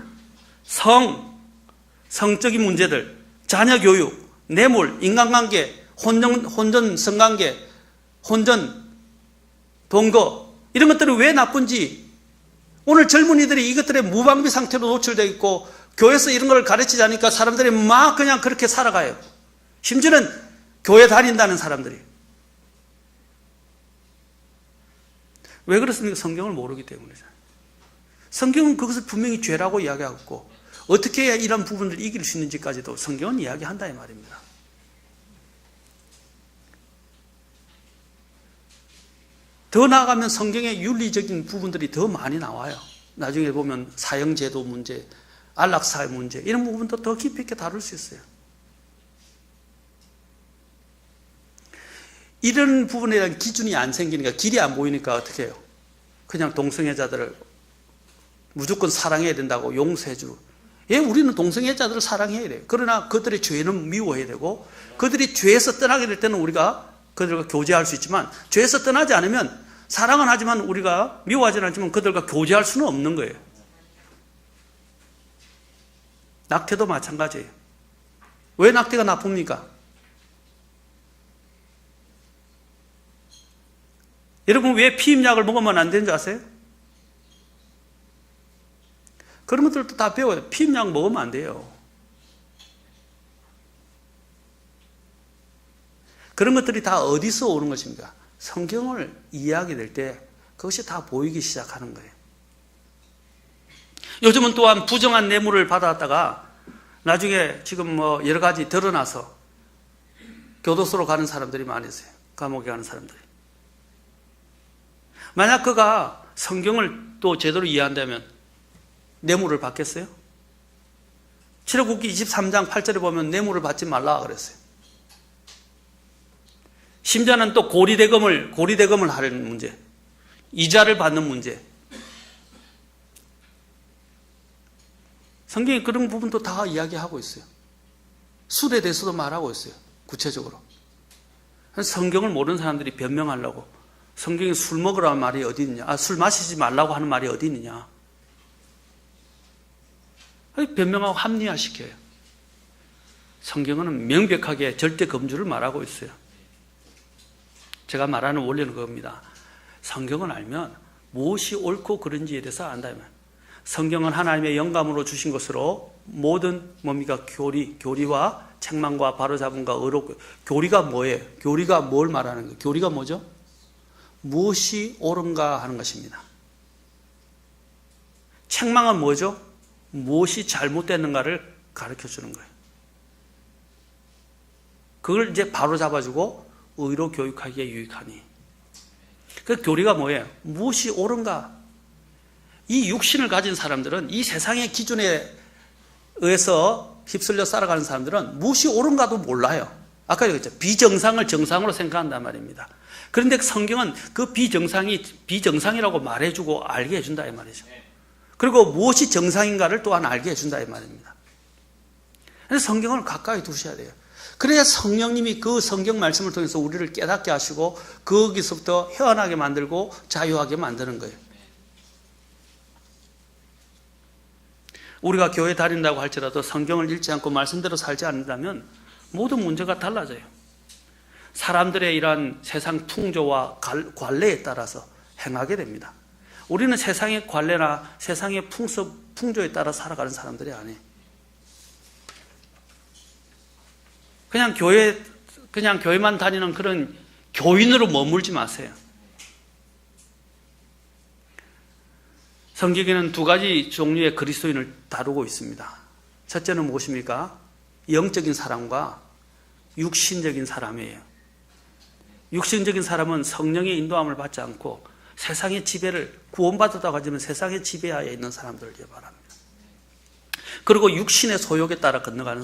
성적인 문제들, 자녀 교육, 뇌물, 인간관계, 혼전 성관계, 혼전, 동거, 이런 것들이 왜 나쁜지, 오늘 젊은이들이 이것들의 무방비 상태로 노출되어 있고 교회에서 이런 걸 가르치지 않으니까 사람들이 막 그냥 그렇게 살아가요. 심지어는 교회 다닌다는 사람들이. 왜 그렇습니까? 성경을 모르기 때문이죠. 성경은 그것을 분명히 죄라고 이야기하고 있고 어떻게 해야 이런 부분들을 이길 수 있는지까지도 성경은 이야기한다 이 말입니다. 더 나아가면 성경의 윤리적인 부분들이 더 많이 나와요. 나중에 보면 사형제도 문제, 안락사의 문제, 이런 부분도 더 깊이 있게 다룰 수 있어요. 이런 부분에 대한 기준이 안 생기니까, 길이 안 보이니까 어떻게 해요? 그냥 동성애자들을 무조건 사랑해야 된다고 용서해주고. 예, 우리는 동성애자들을 사랑해야 돼요. 그러나 그들의 죄는 미워해야 되고, 그들이 죄에서 떠나게 될 때는 우리가 그들과 교제할 수 있지만, 죄에서 떠나지 않으면 사랑은 하지만 우리가 미워하지는 않지만 그들과 교제할 수는 없는 거예요. 낙태도 마찬가지예요. 왜 낙태가 나쁩니까? 여러분, 왜 피임약을 먹으면 안 되는 줄 아세요? 그런 것들도 다 배워요. 피임약 먹으면 안 돼요. 그런 것들이 다 어디서 오는 것입니까? 성경을 이해하게 될 때 그것이 다 보이기 시작하는 거예요. 요즘은 또한 부정한 뇌물을 받아왔다가 나중에 지금 여러 가지 드러나서 교도소로 가는 사람들이 많이 있어요. 감옥에 가는 사람들이. 만약 그가 성경을 또 제대로 이해한다면 뇌물을 받겠어요? 출애굽기 23장 8절에 보면 뇌물을 받지 말라 그랬어요. 심지어는 또 고리대금을 하려는 문제, 이자를 받는 문제. 성경이 그런 부분도 다 이야기하고 있어요. 술에 대해서도 말하고 있어요. 구체적으로. 성경을 모르는 사람들이 변명하려고 성경에 술 먹으라는 말이 어디 있느냐, 술 마시지 말라고 하는 말이 어디 있느냐, 변명하고 합리화시켜요. 성경은 명백하게 절대 금주를 말하고 있어요. 제가 말하는 원리는 그겁니다. 성경을 알면 무엇이 옳고 그른지에 대해서 안다면, 성경은 하나님의 영감으로 주신 것으로 모든 뭡니까? 교리와 책망과 바로잡음과 의롭고. 교리가 뭐예요? 교리가 뭘 말하는 거예요? 교리가 뭐죠? 무엇이 옳은가 하는 것입니다. 책망은 뭐죠? 무엇이 잘못됐는가를 가르쳐 주는 거예요. 그걸 이제 바로잡아주고 의로 교육하기에 유익하니. 그 교리가 뭐예요? 무엇이 옳은가? 이 육신을 가진 사람들은, 이 세상의 기준에 의해서 휩쓸려 살아가는 사람들은 무엇이 옳은가도 몰라요. 아까 얘기했죠. 비정상을 정상으로 생각한단 말입니다. 그런데 성경은 그 비정상이 비정상이라고 말해주고 알게 해준다 이 말이죠. 그리고 무엇이 정상인가를 또한 알게 해준다 이 말입니다. 그래서 성경을 가까이 두셔야 돼요. 그래야 성령님이 그 성경 말씀을 통해서 우리를 깨닫게 하시고 거기서부터 헤어나게 만들고 자유하게 만드는 거예요. 우리가 교회 다닌다고 할지라도 성경을 읽지 않고 말씀대로 살지 않는다면 모든 문제가 달라져요. 사람들의 이러한 세상 풍조와 관례에 따라서 행하게 됩니다. 우리는 세상의 관례나 세상의 풍조에 따라 살아가는 사람들이 아니에요. 그냥 교회만 다니는 그런 교인으로 머물지 마세요. 성경에는 두 가지 종류의 그리스도인을 다루고 있습니다. 첫째는 무엇입니까? 영적인 사람과 육신적인 사람이에요. 육신적인 사람은 성령의 인도함을 받지 않고 세상의 지배를 구원받았다고 하지만 세상의 지배하에 있는 사람들을 말합니다. 그리고 육신의 소욕에 따라 걸어가는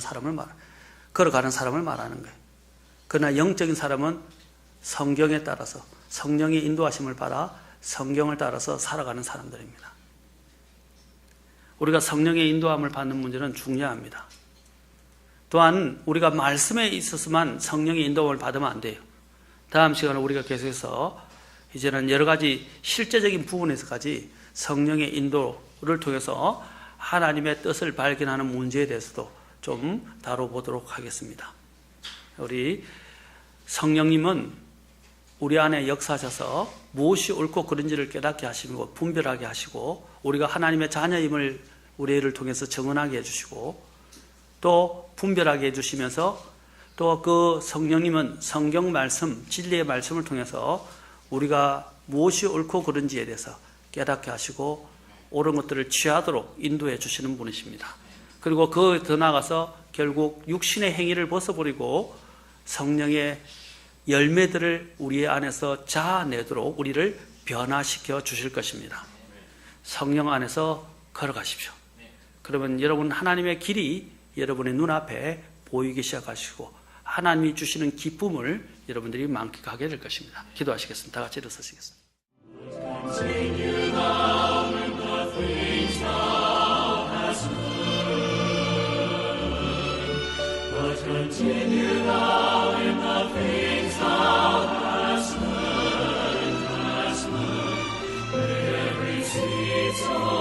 사람을 말하는 거예요. 그러나 영적인 사람은 성경에 따라서 성령의 인도하심을 받아 성경을 따라서 살아가는 사람들입니다. 우리가 성령의 인도함을 받는 문제는 중요합니다. 또한 우리가 말씀에 있어서만 성령의 인도함을 받으면 안 돼요. 다음 시간에 우리가 계속해서 이제는 여러 가지 실제적인 부분에서까지 성령의 인도를 통해서 하나님의 뜻을 발견하는 문제에 대해서도 좀 다뤄보도록 하겠습니다. 우리 성령님은 우리 안에 역사하셔서 무엇이 옳고 그른지를 깨닫게 하시고 분별하게 하시고 우리가 하나님의 자녀임을 우리를 통해서 증언하게 해주시고 또 분별하게 해주시면서 또 그 성령님은 성경 말씀, 진리의 말씀을 통해서 우리가 무엇이 옳고 그른지에 대해서 깨닫게 하시고 옳은 것들을 취하도록 인도해 주시는 분이십니다. 그리고 그 더 나아가서 결국 육신의 행위를 벗어버리고 성령의 열매들을 우리 안에서 자아내도록 우리를 변화시켜 주실 것입니다. 성령 안에서 걸어가십시오. 그러면 여러분 하나님의 길이 여러분의 눈앞에 보이기 시작하시고 하나님이 주시는 기쁨을 여러분들이 만끽하게 될 것입니다. 기도하시겠습니다. 다 같이 일어서시겠습니다. Continue thou in the things thou hast learned, every seed so